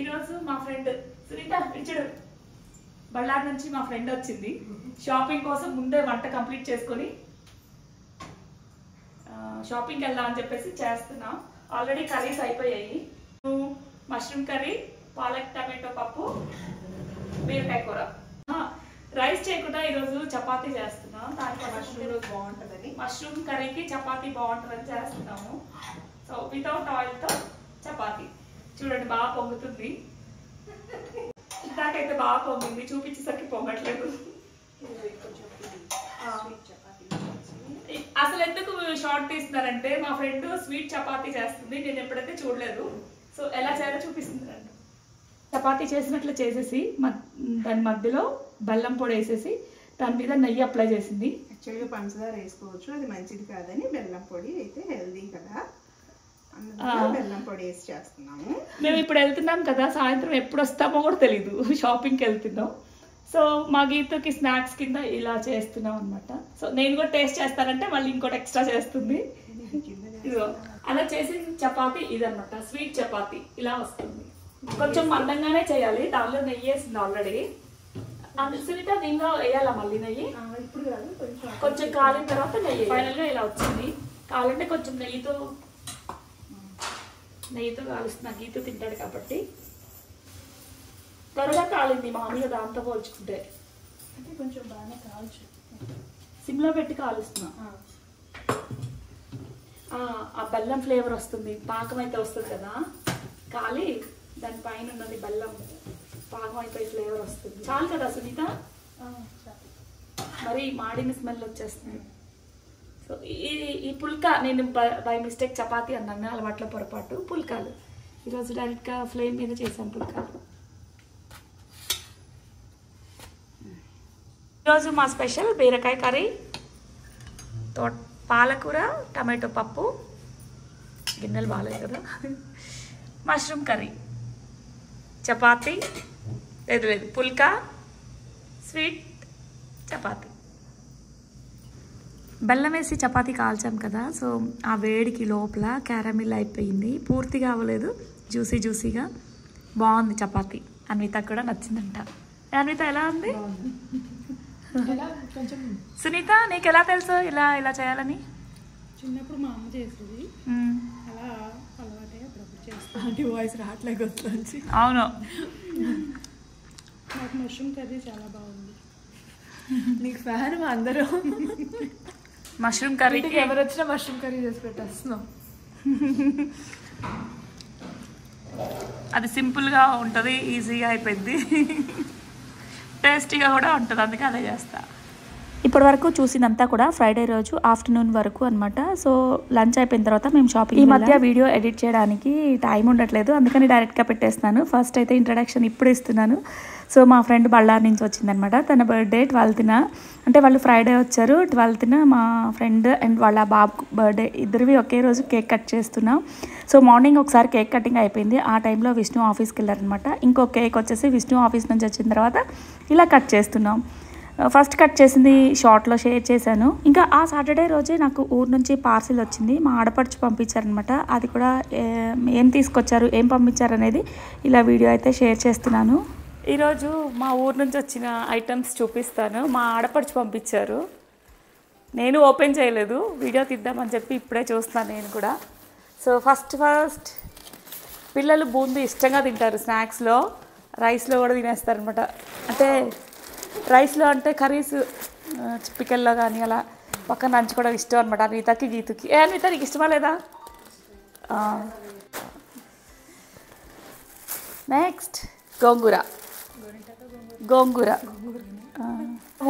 ఈరోజు మా ఫ్రెండ్ సునీత ఇచ్చాడు బళ్ళారి నుంచి మా ఫ్రెండ్ వచ్చింది షాపింగ్ కోసం ముందే వంట కంప్లీట్ చేసుకొని షాపింగ్కి వెళ్దాం అని చెప్పేసి చేస్తున్నాం. ఆల్రెడీ కర్రీస్ అయిపోయాయి. మష్రూమ్ కర్రీ, పాలక్ టమాటో పప్పు, బీరకాయ కూర. రైస్ చేయకుండా ఈరోజు చపాతీ చేస్తున్నాం. దానికి మష్రూమ్ కర్రీకి చపాతీ బాగుంటుందని చేస్తున్నాము. సో వితౌట్ ఆయిల్తో చపాతీ చూడండి బాగా పొంగుతుంది. ఇందాకైతే బాగా పొంగింది, చూపించేసరికి పొంగట్లేదు. అసలు ఎందుకు షార్ట్ తీస్తున్నారంటే మా ఫ్రెండ్ స్వీట్ చపాతీ చేస్తుంది, నేను ఎప్పుడైతే చూడలేదు. సో ఎలా చేయాలో చూపిస్తుందండి. చపాతీ చేసినట్లు చేసేసి దాని మధ్యలో బెల్లం పొడి వేసేసి దాని మీద నెయ్యి అప్లై చేసింది. యాక్చువల్గా పంచదార వేసుకోవచ్చు, అది మంచిది కాదని బెల్లం పొడి అయితే హెల్దీ కదా, బెల్లం పొడి వేసి చేస్తున్నాము. మేము ఇప్పుడు వెళ్తున్నాం కదా, సాయంత్రం ఎప్పుడు వస్తామో కూడా తెలీదు, షాపింగ్కి వెళ్తున్నాం. సో మా గీతకి స్నాక్స్ కింద ఇలా చేస్తున్నాం అనమాట. సో నేను కూడా టేస్ట్ చేస్తానంటే మళ్ళీ ఇంకోటి ఎక్స్ట్రా చేస్తుంది. ఇదిగో అలా చేసిన చపాతీ ఇదనమాట, స్వీట్ చపాతీ ఇలా వస్తుంది. కొంచెం మందంగానే చేయాలి, దానిలో నెయ్యి వేసింది ఆల్రెడీ. సునీత దీనిలో వేయాలా మళ్ళీ నెయ్యి? ఇప్పుడు కాదు, కొంచెం కాలిన తర్వాత నెయ్యి. ఫైనల్గా ఇలా వచ్చింది. కావాలంటే కొంచెం నెయ్యితో కాలుస్తున్నా, గీత తింటాడు కాబట్టి. త్వరగా కాలింది మామూలుగా దాంతో పోల్చుకుంటే. అంటే కొంచెం బాగానే కావచ్చు. సిమ్లో పెట్టి కాలుస్తున్నా. ఆ బెల్లం ఫ్లేవర్ వస్తుంది, పాకం అయితే వస్తుంది కదా, కాలి దాని పైన ఉన్నది బెల్లం పాకం అయిపోయి ఫ్లేవర్ వస్తుంది. చాలు కదా సునీత, మరి మాడిన స్మెల్ వచ్చేస్తుంది. సో ఈ పుల్కా నేను బై మిస్టేక్ చపాతీ అన్నాను, అలవాట్ల పొరపాటు. పుల్కాలు ఈరోజు డైరెక్ట్గా ఫ్లేమ్ మీద చేశాను పుల్కాలు. ఈరోజు మా స్పెషల్ బీరకాయ కర్రీ, పాలకూర, టమాటో పప్పు, గిన్నెలు బాగాలేదు కదా, మష్రూమ్ కర్రీ, చపాతీ లేదు పుల్కా, స్వీట్ చపాతీ. బెల్లం వేసి చపాతీ కాల్చాం కదా, సో ఆ వేడికి లోపల క్యారమిల్ అయిపోయింది, పూర్తిగా అవ్వలేదు, జ్యూసీగా బాగుంది చపాతీ. అన్వితకు కూడా నచ్చిందంట. అన్విత ఎలా ఉంది? సునీత నీకు ఎలా తెలుసు ఇలా చేయాలని? చిన్నప్పుడు మా అమ్మ చేసేది, అలా అలవాటే అప్పుడప్పుడు చేస్తాను. అంటే వాయిస్ రావట్లేదు వస్తుంది. అవును, నాకు మష్రూమ్ కర్రీ చాలా బాగుంది. నీకు ఫ్యాన్ అందరూ మష్రూమ్ కర్రీకి ఎవరు వచ్చినా మష్రూమ్ కర్రీ చేసి పెట్టేస్తున్నాం. అది సింపుల్గా ఉంటుంది, ఈజీగా అయిపోయింది, టేస్టీగా కూడా ఉంటుంది, అందుకే అదే చేస్తా. ఇప్పటి వరకు చూసిందంతా కూడా ఫ్రైడే రోజు ఆఫ్టర్నూన్ వరకు అనమాట. సో లంచ్ అయిపోయిన తర్వాత మేము షాపింగ్. ఈ మధ్య వీడియో ఎడిట్ చేయడానికి టైం ఉండట్లేదు, అందుకని డైరెక్ట్గా పెట్టేస్తున్నాను. ఫస్ట్ అయితే ఇంట్రడక్షన్ ఇప్పుడు ఇస్తున్నాను. సో మా ఫ్రెండ్ బళ్ళారి నుంచి వచ్చిందనమాట, తన బర్త్డే 12న, అంటే వాళ్ళు ఫ్రైడే వచ్చారు, 12న మా ఫ్రెండ్ అండ్ వాళ్ళ బాబు బర్త్డే, ఇద్దరివి ఒకే రోజు కేక్ కట్ చేస్తున్నాం. సో మార్నింగ్ ఒకసారి కేక్ కటింగ్ అయిపోయింది, ఆ టైంలో విష్ణు ఆఫీస్కి వెళ్ళారనమాట. ఇంకో కేక్ వచ్చేసి విష్ణు ఆఫీస్ నుంచి వచ్చిన తర్వాత ఇలా కట్ చేస్తున్నాం. ఫస్ట్ కట్ చేసింది షార్ట్లో షేర్ చేశాను. ఇంకా ఆ సాటర్డే రోజే నాకు ఊరు నుంచి పార్సిల్ వచ్చింది, మా ఆడపడుచు పంపించారనమాట. అది కూడా ఏం తీసుకొచ్చారు, ఏం పంపించారు అనేది ఇలా వీడియో అయితే షేర్ చేస్తున్నాను. ఈరోజు మా ఊరు నుంచి వచ్చిన ఐటమ్స్ చూపిస్తాను, మా ఆడపడుచు పంపించారు. నేను ఓపెన్ చేయలేదు, వీడియో తీద్దామని చెప్పి ఇప్పుడే చూస్తున్నాను నేను కూడా. సో ఫస్ట్ పిల్లలు బూందీ ఇష్టంగా తింటారు, స్నాక్స్లో రైస్లో కూడా తినేస్తారనమాట. అంటే రైస్లో అంటే కర్రీస్ పికెల్లో కానీ అలా పక్కన నంచుకోవడం ఇష్టం అనమాట. అన్వితకి గీతుకి. అన్విత నీకు ఇష్టమా లేదా? నెక్స్ట్ గోంగూర.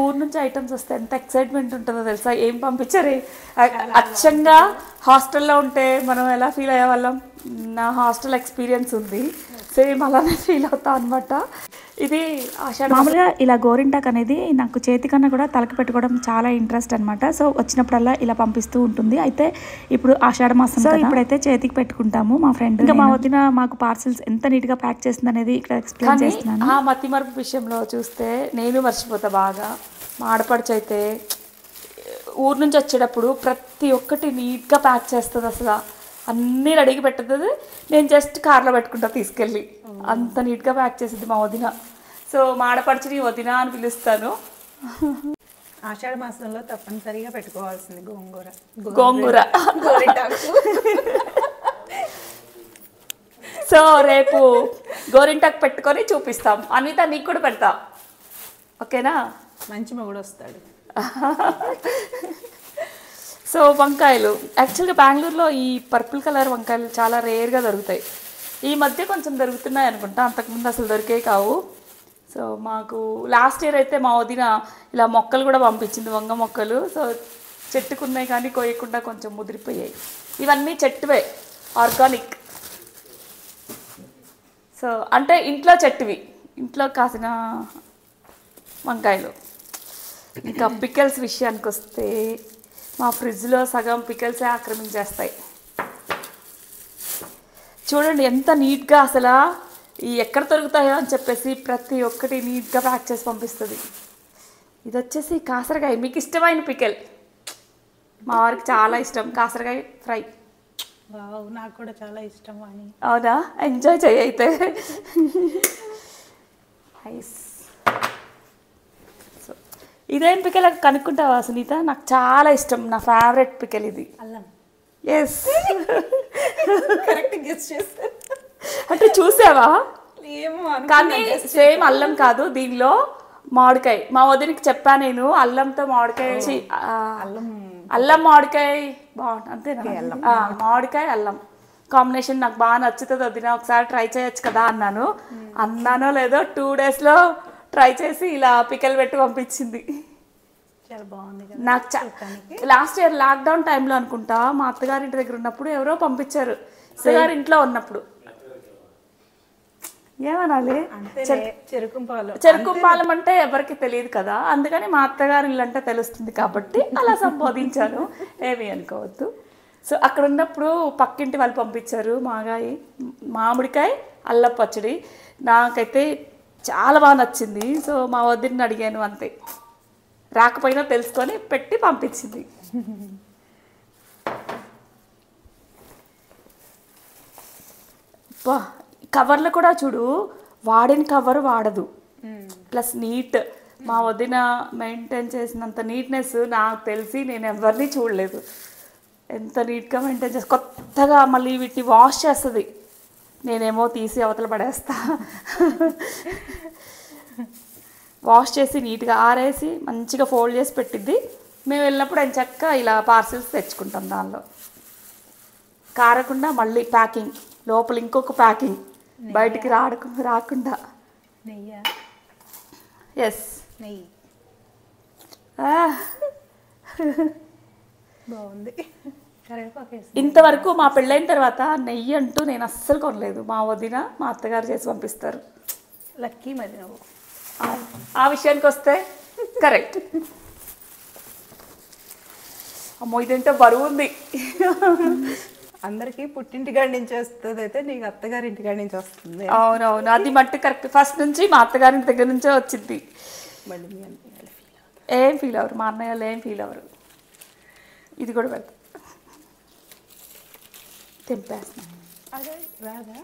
ఊరు నుంచి ఐటమ్స్ వస్తే ఎంత ఎక్సైట్మెంట్ ఉంటుందో తెలుసా. ఏం పంపించారు, అచ్చంగా హాస్టల్లో ఉంటే మనం ఎలా ఫీల్ అయ్యేవాళ్ళం, నా హాస్టల్ ఎక్స్పీరియన్స్ ఉంది, సేమ్ అలానే ఫీల్ అవుతాం అనమాట. ఇది మామూలుగా ఇలా గోరింటాక్ అనేది నాకు చేతికన్నా కూడా తలకి పెట్టుకోవడం చాలా ఇంట్రెస్ట్ అనమాట. సో వచ్చినప్పుడల్లా ఇలా పంపిస్తూ ఉంటుంది. అయితే ఇప్పుడు ఆషాఢ మాసం, సో ఇప్పుడైతే చేతికి పెట్టుకుంటాము. మా ఫ్రెండ్ ఇంకా మా వదిన మాకు పార్సిల్స్ ఎంత నీట్గా ప్యాక్ చేస్తుంది అనేది ఇక్కడ ఎక్స్ప్లెయిన్ చేస్తున్నాను. ఆ మతి మరుపు విషయంలో చూస్తే నేను మర్చిపోతా బాగా. మా ఆడపడుచు అయితే ఊరు నుంచి వచ్చేటప్పుడు ప్రతి ఒక్కటి నీట్గా ప్యాక్ చేస్తుంది, అసలు అన్నీ రెడీగా పెట్టుతుంది. నేను జస్ట్ కార్లో పెట్టుకుంటా తీసుకెళ్ళి. అంత నీట్గా ప్యాక్ చేసింది మా వదిన. సో మాడపడిచి వదిన అని పిలుస్తాను. ఆషాఢ మాసంలో తప్పనిసరిగా పెట్టుకోవాల్సింది గోంగూర. సో రేపు గోరింటాకు పెట్టుకొని చూపిస్తాం. అన్విత నీకు కూడా పెడతా, ఓకేనా? మంచి మొగుడు వస్తాడు. సో వంకాయలు యాక్చువల్గా బెంగళూరులో ఈ పర్పుల్ కలర్ వంకాయలు చాలా రేర్గా దొరుకుతాయి. ఈ మధ్య కొంచెం దొరుకుతున్నాయి అనుకుంటా, అంతకుముందు అసలు దొరికే కావు. సో మాకు లాస్ట్ ఇయర్ అయితే మా వదిన ఇలా మొక్కలు కూడా పంపించింది, వంగ మొక్కలు. సో చెట్టుకున్నాయి కానీ కోయకుండా కొంచెం ముదిరిపోయాయి. ఇవన్నీ చెట్టువే, ఆర్గానిక్. సో అంటే ఇంట్లో చెట్టువి, ఇంట్లో కాసిన వంకాయలు. ఇంకా పికెల్స్ విషయానికి వస్తే మా ఫ్రిడ్జ్లో సగం పికెల్సే ఆక్రమించేస్తాయి. చూడండి ఎంత నీట్గా, అసలు ఈ ఎక్కడ దొరుకుతాయో అని చెప్పేసి ప్రతి ఒక్కటి నీట్గా ప్యాక్ చేసి పంపిస్తుంది. ఇది వచ్చేసి కాసరకాయ, మీకు ఇష్టమైన పికెల్. మా వారికి చాలా ఇష్టం కాసరకాయ ఫ్రై. నాకు కూడా చాలా ఇష్టం. అని అవునా? ఎంజాయ్ చేయి అయితే. సో ఇదేం పికెల్ కనుక్కుంటావా సునీత? నాకు చాలా ఇష్టం, నా ఫేవరెట్ పికెల్ ఇది. అల్లం. ఎస్, కరెక్ట్ గెస్ చేస్తాను. అంటే చూసావా? ఏమో కానీ సేమ్ అల్లం కాదు, దీనిలో మామిడికాయ. మా వదినికి చెప్పా నేను, అల్లంతో మామిడికాయ, అల్లం మామిడికాయ బాగుంటుంది అంతేనా? మామిడికాయ అల్లం కాంబినేషన్ నాకు బాగా నచ్చుతుంది వదిన, ఒకసారి ట్రై చేయొచ్చు కదా అన్నాను. అన్నానో లేదో 2 daysలో ట్రై చేసి ఇలా పికెల్ పెట్టి పంపించింది. చాలా బాగుంది. నాకు లాస్ట్ ఇయర్ లాక్డౌన్ టైంలో అనుకుంటా, మా అత్తగారింటి దగ్గర ఉన్నప్పుడు ఎవరో పంపించారు, అత్తగారి ఇంట్లో ఉన్నప్పుడు. ఏమనాలి, చెరుకుంపాలెం అంటే ఎవరికి తెలియదు కదా, అందుకని మా అత్తగారి ఇల్లు అంటే తెలుస్తుంది కాబట్టి అలా సంబోధించాను, ఏమి అనుకోవద్దు. సో అక్కడ ఉన్నప్పుడు పక్కింటి వాళ్ళు పంపించారు మామిడికాయ అల్లం పచ్చడి. నాకైతే చాలా బాగా నచ్చింది. సో మా వదిన్ని అడిగాను, అంతే, రాకపోయినా తెలుసుకొని పెట్టి పంపించింది. బా కవర్లు కూడా చూడు, వాడిన కవర్ వాడదు, ప్లస్ నీట్. మా వదిన మెయింటైన్ చేసినంత నీట్నెస్ నాకు తెలిసి నేను ఎవరిని చూడలేదు. ఎంత నీట్గా మెయింటైన్ చేసి కొత్తగా మళ్ళీ వీటిని వాష్ చేస్తుంది, నేనేమో తీసి అవతల పడేస్తా. వాష్ చేసి నీట్గా ఆరేసి మంచిగా ఫోల్డ్ చేసి పెట్టిద్ది. మేము వెళ్ళినప్పుడు ఆయన చక్కగా ఇలా పార్సిల్స్ తెచ్చుకుంటాం. దానిలో కారకుండా మళ్ళీ ప్యాకింగ్, లోపల ఇంకొక ప్యాకింగ్, బయటికి రాకుండా. నెయ్యి. ఎస్, నెయ్యి. బాగుంది. ఇంతవరకు మా పెళ్ళైన తర్వాత నెయ్యి అంటూ నేను అస్సలు కొనలేదు. మా వదిన మా అత్తగారు చేసి పంపిస్తారు. లక్కీ మరి నువ్వు. ఆ విషయానికి వస్తే కరెక్ట్. అమ్మో ఇదేంటో బరువు ఉంది. అందరికి పుట్టింటికాడి నుంచి వస్తుంది, అయితే నీకు అత్తగారింటికాడి నుంచి వస్తుంది. అవునవును, అది మట్టి కరెక్ట్. ఫస్ట్ నుంచి మా అత్తగారింటి దగ్గర నుంచే వచ్చింది. మళ్ళీ మీ అన్నయ్య ఏం ఫీల్ అవ్వరు, మా అన్నయ్య వాళ్ళు ఏం ఫీల్ అవ్వరు. ఇది కూడా పెడతా, తెంపేస్తాను. అదే రాదా?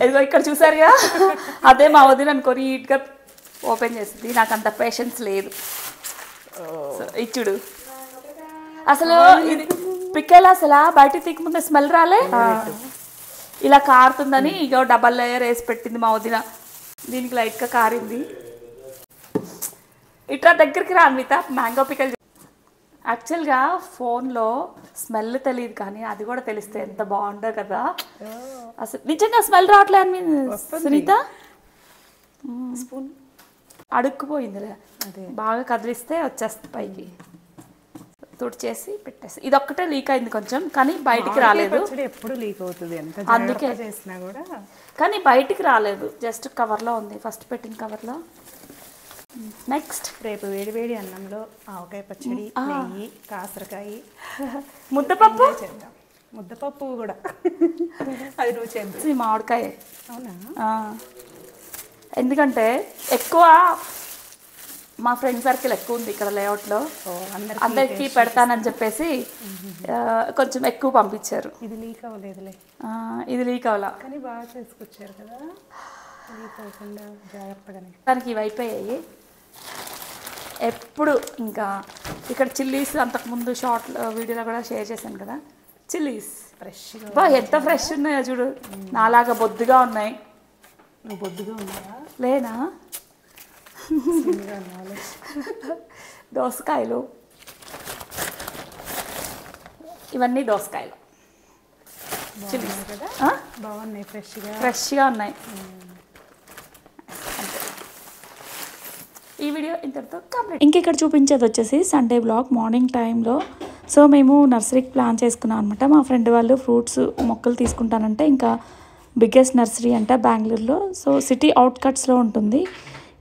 ఇదిగో ఇక్కడ చూసారుగా, అదే మా వదిన అనుకొని నీట్గా ఓపెన్ చేసింది. నాకు అంత పేషెన్స్ లేదు. ఇచ్చుడు అసలు ఇది పికెల్ అసలు బయట తీయకముందే స్మెల్ రాలే, ఇలా కారుతుందని ఇగో డబల్ లేయర్ వేసి పెట్టింది మా వదిన. దీనికి లైట్గా కారింది. ఇట్లా దగ్గరికి రా అన్విత, మ్యాంగో పికెల్. యాక్చువల్గా ఫోన్లో స్మెల్ తెలియదు కానీ అది కూడా తెలిస్తే ఎంత బాగుండో కదా. అసలు నిజంగా స్మెల్ రావట్లే అని సునీత. స్పూన్ అడుక్కుపోయిందిలే, బాగా కదిలిస్తే వచ్చేస్తుంది పైకి. తుడిచేసి పెట్టేసి ఇది ఒక్కటే లీక్ అయింది కొంచెం, కానీ బయటికి రాలేదు. ఎప్పుడు లీక్ అవుతుంది, అందుకే చేసినా కూడా, కానీ బయటికి రాలేదు. జస్ట్ కవర్లో ఉంది, ఫస్ట్ పెట్టిన కవర్లో. నెక్స్ట్ రేపు వేడి వేడి అన్నంలో ఆవకాయ పచ్చడి, నెయ్యి, కాసరకాయ, ముద్దపప్పు చేద్దాం. ముద్దపప్పు కూడా అది నువ్వు చేద్దాం. మామిడికాయ. అవునా? ఎందుకంటే ఎక్కువ మా ఫ్రెండ్ సర్కిల్ ఎక్కువ ఉంది ఇక్కడ లేఅవుట్లో, అందరికి పెడతానని చెప్పేసి కొంచెం ఎక్కువ పంపించారు. ఇది లీక్ అవ్వలేదులే, ఇది లీక్ అవ్వాల కానీ బాగా చేసుకొచ్చారు కదా, లీక్ అవ్వకుండా జాగ్రత్తగానే. దానికి ఇవి అయిపోయాయి. ఎప్పుడు ఇంకా ఇక్కడ చిల్లీస్ అంతకుముందు షార్ట్ వీడియోలో కూడా షేర్ చేశాను కదా, చిల్లీస్ ఫ్రెష్గా బా ఎంత ఫ్రెష్ ఉన్నాయో చూడు, నాలాగా బొద్దుగా ఉన్నాయి. నువ్వు బొద్దుగా ఉన్నావా? లేనా? దోసకాయలు, ఇవన్నీ దోసకాయలు చిల్లీస్ కదా, బాగున్నాయి, ఫ్రెష్గా ఉన్నాయి. ఈ వీడియో ఇంతటితో కంప్లీట్. ఇంకెక్కడ చూపించేది వచ్చేసి సండే బ్లాగ్ మార్నింగ్ టైంలో. సో మేము నర్సరీకి ప్లాన్ చేసుకున్నాం అనమాట. మా ఫ్రెండ్ వాళ్ళు ఫ్రూట్స్ మొక్కలు తీసుకుంటానంటే, ఇంకా బిగ్గెస్ట్ నర్సరీ అంట బెంగళూరులో. సో సిటీ అవుట్కట్స్లో ఉంటుంది,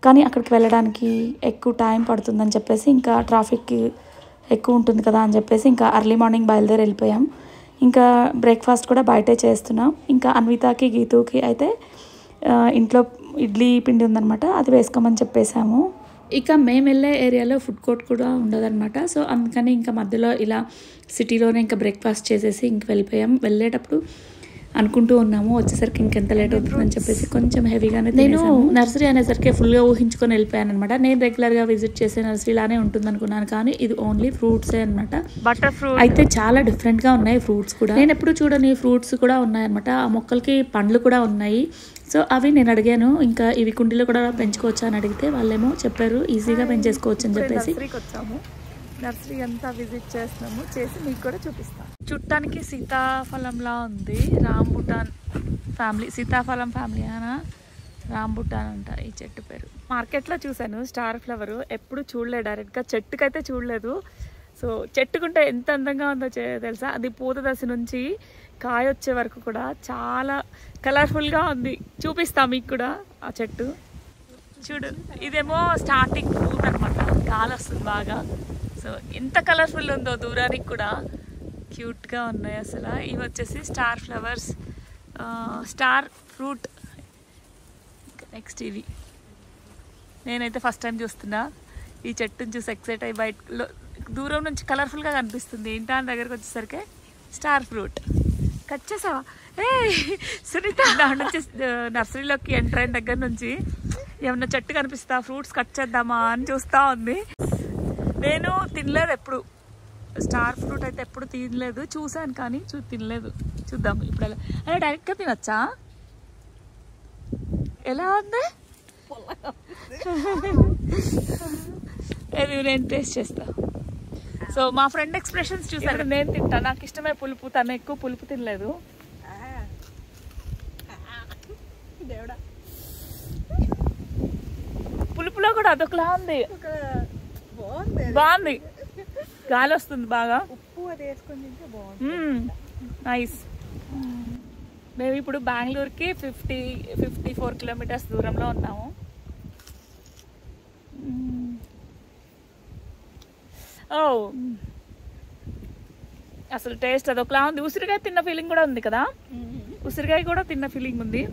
కానీ అక్కడికి వెళ్ళడానికి ఎక్కువ టైం పడుతుందని చెప్పేసి, ఇంకా ట్రాఫిక్ ఎక్కువ ఉంటుంది కదా అని చెప్పేసి ఇంకా ఎర్లీ మార్నింగ్ బయలుదేరి వెళ్ళిపోయాం. ఇంకా బ్రేక్ఫాస్ట్ కూడా బయటే చేస్తున్నాం. ఇంకా అన్వితాకి గీతుకి అయితే ఇంట్లో ఇడ్లీ పిండి ఉందనమాట, అది వేసుకోమని చెప్పేసాము. ఇక మేము వెళ్ళే ఏరియాలో ఫుడ్ కోర్ట్ కూడా ఉండదన్నమాట. సో అందుకని ఇంకా మధ్యలో ఇలా సిటీలోనే ఇంకా బ్రేక్ఫాస్ట్ చేసేసి ఇంక వెళ్ళిపోయాం. వెళ్ళేటప్పుడు అనుకుంటూ ఉన్నాము వచ్చేసరికి ఇంకెంత లేట్ అవుతుందని చెప్పేసి కొంచెం హెవీగానే. నేను నర్సరీ అనేసరికి ఫుల్గా ఊహించుకొని వెళ్ళిపోయాను అనమాట. నేను రెగ్యులర్గా విజిట్ చేసే నర్సరీలానే ఉంటుంది అనుకున్నాను, కానీ ఇది ఓన్లీ ఫ్రూట్సే అనమాట. బటర్ ఫ్రూట్ అయితే చాలా డిఫరెంట్గా ఉన్నాయి ఫ్రూట్స్ కూడా. నేను ఎప్పుడు చూడని ఫ్రూట్స్ కూడా ఉన్నాయన్నమాట. ఆ మొక్కలకి పండ్లు కూడా ఉన్నాయి. సో అవి నేను అడిగాను, ఇంకా ఇవి కుండీలో కూడా పెంచుకోవచ్చా అని అడిగితే వాళ్ళేమో చెప్పారు ఈజీగా పెంచేసుకోవచ్చు అని చెప్పేసి. వచ్చాము, నర్సరీ అంతా విజిట్ చేస్తున్నాము, చేసి మీకు కూడా చూపిస్తాం. చుట్టానికి సీతాఫలంలా ఉంది, రాంబుటాన్ ఫ్యామిలీ, సీతాఫలం ఫ్యామిలీ అనా రాంబుటాన్ అంట ఈ చెట్టు పేరు. మార్కెట్లో చూశాను స్టార్ ఫ్లవర్, ఎప్పుడు చూడలేదు డైరెక్ట్గా, చెట్టుకైతే చూడలేదు. సో చెట్టుకుంటే ఎంత అందంగా ఉందో తెలుసా, అది పూత దశ నుంచి కాయ వచ్చే వరకు కూడా చాలా కలర్ఫుల్గా ఉంది. చూపిస్తాం మీకు కూడా ఆ చెట్టు చూడు. ఇదేమో స్టార్టింగ్ పూత అనమాట, గాలి వస్తుంది బాగా. సో ఎంత కలర్ఫుల్ ఉందో దూరానికి కూడా, క్యూట్గా ఉన్నాయి అసలు. ఇవి వచ్చేసి star flowers, star fruit. Next ఇవి నేనైతే ఫస్ట్ టైం చూస్తున్నా, ఈ చెట్టుని చూసి ఎక్సైట్ అయ్యి బయటలో దూరం నుంచి కలర్ఫుల్గా కనిపిస్తుంది. ఏంటా అని దగ్గరకు వచ్చేసరికి స్టార్ ఫ్రూట్. కట్ చేసావా? ఏ సునీత దాని నుంచి నర్సరీలోకి ఎంటర్ అయిన దగ్గర నుంచి ఏమన్నా చెట్టు కనిపిస్తా ఫ్రూట్స్ కట్ చేద్దామా అని చూస్తూ ఉంది. నేను తినలేదు ఎప్పుడు, స్టార్ ఫ్రూట్ అయితే ఎప్పుడు తినలేదు, చూసాను కానీ తినలేదు. చూద్దాం ఇప్పుడు ఎలా. అలా డైరెక్ట్గా తినచ్చా? ఎలా ఉంది? ఏది నేను టేస్ట్ చేస్తా. సో మా ఫ్రెండ్ ఎక్స్ప్రెషన్స్ చూసారు. నేను తింటా, నాకు ఇష్టమే పులుపు, తను ఎక్కువ పులుపు తినలేదు. పులుపులో కూడా అదొకలా ఉంది, బాగుంది, గాలి వస్తుంది బాగా, ఉప్పు అది వేసుకొని తింటే బాగుంది. నైస్. మేము ఇప్పుడు బెంగళూరుకి 54 కిలోమీటర్స్ దూరంలో ఉన్నాము. ఓ అసలు టేస్ట్ అదొకలా ఉంది. ఉసిరికాయ తిన్న ఫీలింగ్ కూడా ఉంది కదా, ఉసిరికాయ కూడా తిన్న ఫీలింగ్ ఉంది.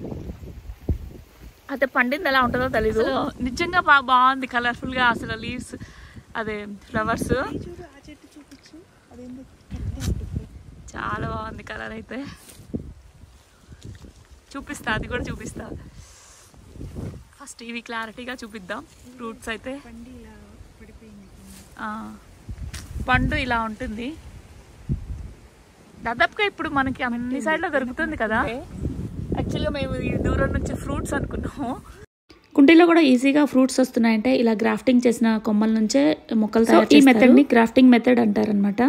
అయితే పండింది ఎలా ఉంటుందో తెలీదు. నిజంగా బాగుంది కలర్ఫుల్గా అసలు, లీవ్స్ అదే ఫ్లవర్స్ చాలా బాగుంది కలర్. అయితే చూపిస్తా, అది కూడా చూపిస్తా. ఫస్ట్ ఇవి క్లారిటీగా చూపిద్దాం. ఫ్రూట్స్ అయితే పండు ఇలా ఉంటుంది దాదాపుగా. ఇప్పుడు మనకి అన్ని సైడ్లో దొరుకుతుంది కదా. యాక్చువల్గా మేము ఈ దూరం నుంచి ఫ్రూట్స్ అనుకున్నాము. కుండీలో కూడా ఈజీగా ఫ్రూట్స్ వస్తున్నాయంటే ఇలా గ్రాఫ్టింగ్ చేసిన కొమ్మల నుంచే మొక్కలు తయారు చేస్తారు. ఈ మెథడ్ని గ్రాఫ్టింగ్ మెథడ్ అంటారనమాట.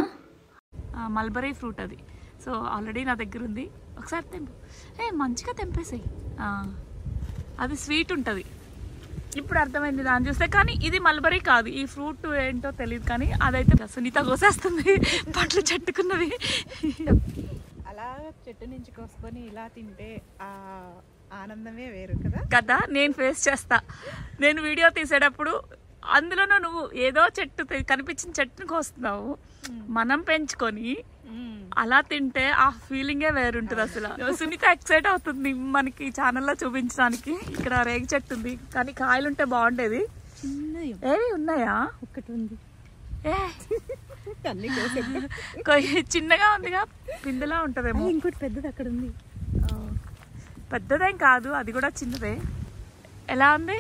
మల్బరీ ఫ్రూట్ అది. సో ఆల్రెడీ నా దగ్గర ఉంది, ఒకసారి తెంపు. మంచిగా తెంపేసాయి. అది స్వీట్ ఉంటుంది. ఇప్పుడు అర్థమైంది దాన్ని చూస్తే. కానీ ఇది మల్బరీ కాదు, ఈ ఫ్రూట్ ఏంటో తెలియదు. కానీ అదైతే సునీత కోసేస్తుంది పండ్లు చెట్టుకున్నవి. అలా చెట్టు నుంచి కోసుకొని ఇలా తింటే ఆ ఆనందమే వేరు కదా కదా. నేను ఫేస్ చేస్తా, నేను వీడియో తీసేటప్పుడు అందులోనూ నువ్వు ఏదో చెట్టు కనిపించిన చెట్టును కోస్తున్నావు. మనం పెంచుకొని అలా తింటే ఆ ఫీలింగే వేరుంటుంది అసలు. సునీత ఎక్సైట్ అవుతుంది మనకి ఛానల్లో చూపించడానికి. ఇక్కడ రేగి చెట్టు ఉంది, కానీ కాయలుంటే బాగుండేది. చిన్నది ఏవి ఉన్నాయా? ఒక్కటి ఉంది. ఏ అన్ని చిన్నగా ఉందిగా, పిందెలా ఉంటదేమో. ఇంకోటి పెద్దది అక్కడ ఉంది. పెద్దదేం కాదు, అది కూడా చిన్నదే. ఎలా ఉంది?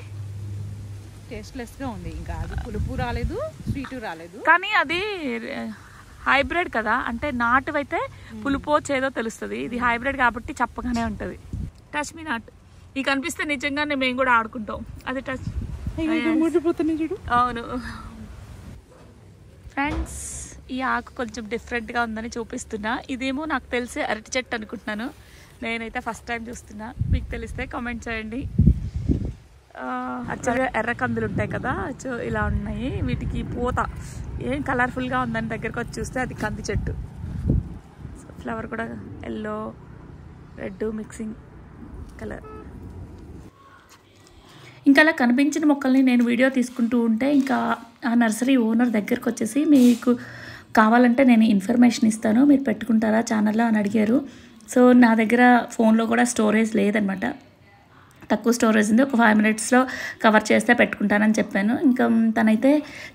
టేస్ట్లెస్ గా ఉంది. ఇంకా అది పులుపు రాలేదు, స్వీటు రాలేదు. కానీ అది హైబ్రిడ్ కదా, అంటే నాటువైతే పులుపో చేదో తెలుస్తుంది. ఇది హైబ్రిడ్ కాబట్టి చప్పగానే ఉంటుంది. Touch me not. ఇవి కనిపిస్తే నిజంగానే మేము కూడా ఆడుకుంటాం. అది టచ్ చూడు. అవును ఫ్రెండ్స్, ఈ ఆకు కొంచెం డిఫరెంట్గా ఉందని చూపిస్తున్నా. ఇదేమో నాకు తెలిసి అరటి చెట్టు అనుకుంటున్నాను. నేనైతే ఫస్ట్ టైం చూస్తున్నా. మీకు తెలిస్తే కామెంట్ చేయండి. యాక్చువల్గా ఎర్ర కందులు ఉంటాయి కదా, సో ఇలా ఉన్నాయి. వీటికి పూత ఏం కలర్ఫుల్గా ఉందని దగ్గరకు వచ్చి చూస్తే అది కంది చెట్టు. సో ఫ్లవర్ కూడా ఎల్లో రెడ్ మిక్సింగ్ కలర్. ఇంకా అలా కనిపించిన మొక్కల్ని నేను వీడియో తీసుకుంటూ ఉంటే ఇంకా ఆ నర్సరీ ఓనర్ దగ్గరకు వచ్చేసి, మీకు కావాలంటే నేను ఇన్ఫర్మేషన్ ఇస్తాను, మీరు పెట్టుకుంటారా ఛానల్లో అని అడిగారు. సో నా దగ్గర ఫోన్లో కూడా స్టోరేజ్ లేదనమాట, తక్కువ స్టోరేజ్ ఉంది. ఒక 5 minutesలో కవర్ చేస్తే పెట్టుకుంటానని చెప్పాను. ఇంకా తనైతే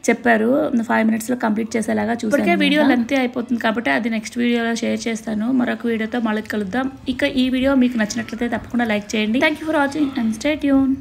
చెప్పారు 5 minutesలో కంప్లీట్ చేసేలాగా చూసాను. వీడియో లెంత్ అయిపోతుంది కాబట్టి అది నెక్స్ట్ వీడియోలో షేర్ చేస్తాను. మరొక వీడియోతో మళ్ళీ కలుద్దాం. ఇక ఈ వీడియో మీకు నచ్చినట్లయితే తప్పకుండా లైక్ చేయండి. Thank you for watching and stay tune.